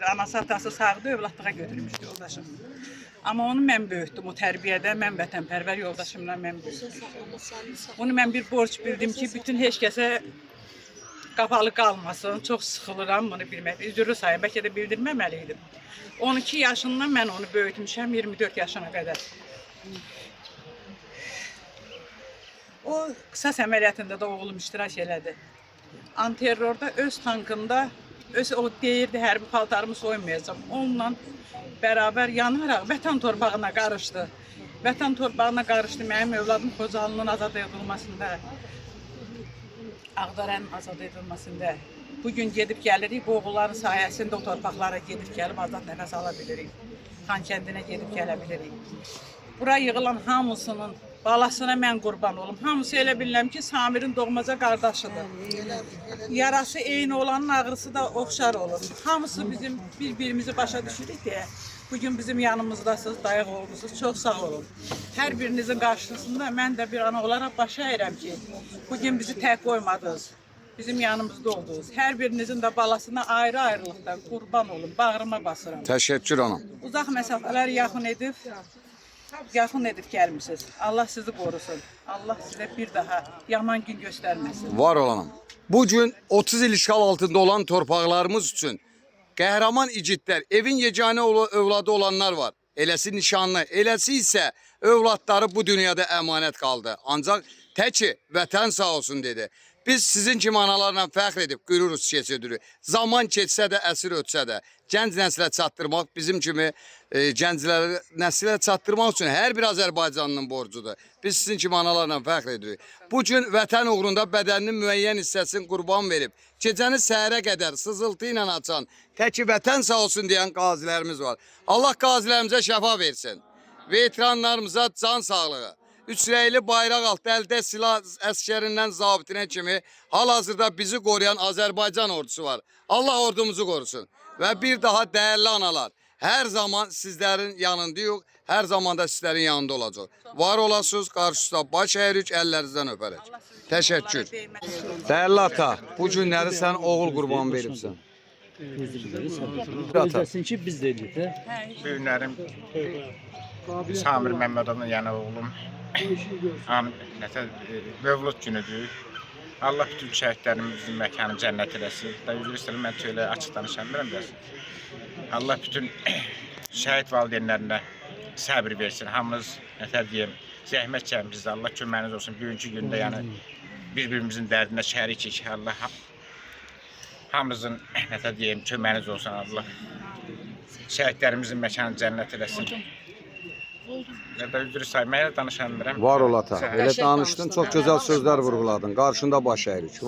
Anası atası sağdı, övladlığa götürmüşdü yoldaşım. Amma onu mən böyütdüm, o tərbiyədə mən vətənpərvər yoldaşımla mən böyütdüm. Onu mən bir borc bildim ki, bütün heç kəsə qapalı qalmasın. Çox sıxılıram bunu bilmək. Üzrlü sayım, bəlkə də bildirməməliydim. 12 yaşından mən onu böyütmüşəm, 24 yaşına qədər. O qisas əməliyyatında da oğlum iştirak elədi. Antiterrorda öz tankında, o deyirdi hərbi paltarımı soymayacağım. Onunla bərabər yanaraq vətən torpağına qarışdı. Vətən torpağına qarışdı mənim övladım Xocalının azad edilməsində, Ağdərənin azad edilməsində. Bugün gedib gəlirik, bu oğulların sayəsində o torpaqlara gedib gəlib azad nəfəs ala bilirik. Xankəndinə gedib gələ bilirik. Bura yığılan hamısının balasına mən qurban olum. Hamısı elə bilirəm ki, Samirin doğmaca qardaşıdır. Yarası eyni olanın ağrısı da oxşar olur. Hamısı bizim bir-birimizi başa düşürük deyə. Bugün bizim yanımızdasınız, dayaq olmuşsunuz. Çox sağ olun. Hər birinizin qarşısında mən də bir ana olaraq başa əyirəm ki, bugün bizi tək qoymadınız. Bizim yanımızda oldunuz. Hər birinizin də balasına ayrı-ayrılıqdan qurban olun. Bağrıma basıram. Təşəkkür anam. Uzaq məsafələr yaxın edib gəlmişsiniz. Allah sizi qorusun. Allah sizə bir daha yaman gün göstərməsin. Var olanam. Bugün 30 il işğal altında olan torpaqlarımız üçün qəhrəman igidlər, evin yeganə övladı olanlar var. Eləsi nişanlı, eləsi isə övladları bu dünyada əmanət qaldı. Ancaq təki vətən sağ olsun dedi. Biz sizin kimi analarla fəxr edib qüruruz keçiririk. Zaman keçsə də, əsir ötsə də, gənc nəslə çatdırmaq bizim kimi gəncləri nəslə çatdırmaq üçün hər bir Azərbaycanlının borcudur. Biz sizin kimi analarla fəxr edirik. Bugün vətən uğrunda bədəninin müəyyən hissəsini qurban verib, gecəni səhərə qədər sızıltı ilə açan, təki vətən sağ olsun deyən qazilərimiz var. Allah qazilərimizə şəfa versin. Veteranlarımıza can sağlığı. Üçrəyli bayraq altı əldə silah əskərindən zabitinə kimi hal-hazırda bizi qoruyan Azərbaycan ordusu var. Allah ordumuzu qorusun. Və bir daha dəyərli analar, hər zaman sizlərin yanındayıq, hər zaman da sizlərin yanında olacaq. Var olasınız, qarşısında baş əyirik, əllərinizdən öpərək. Təşəkkür. Dəyərli ata, bu günləri sən oğul qurban veribsən. Öldəsin ki, biz də edirik də. Böyünlərim Samir Məmmədovun yanı oğlum. Mövlud günüdür. Allah bütün şəhidlərimizin məkanı cənnət eləsin. Üzr istəyirəm, mən şöyle açıq danışamıram biraz. Allah bütün şəhid valideynlərinə səbir versin. Hamımız nətər deyim, zəhmət çəkmişiz. Allah köməyiniz olsun. Bugünkü gündə yəni bir-birimizin dərdinə şərikik. Allah hamımızın nətər deyim, köməyiniz olsun. Allah şəhidlərimizin məkanı cənnət eləsin. Ya da üzr saymaya danışamıram. Var ol ata. Elə danışdın, çox gözəl sözlər vurguladın. Qarşında baş əyirik.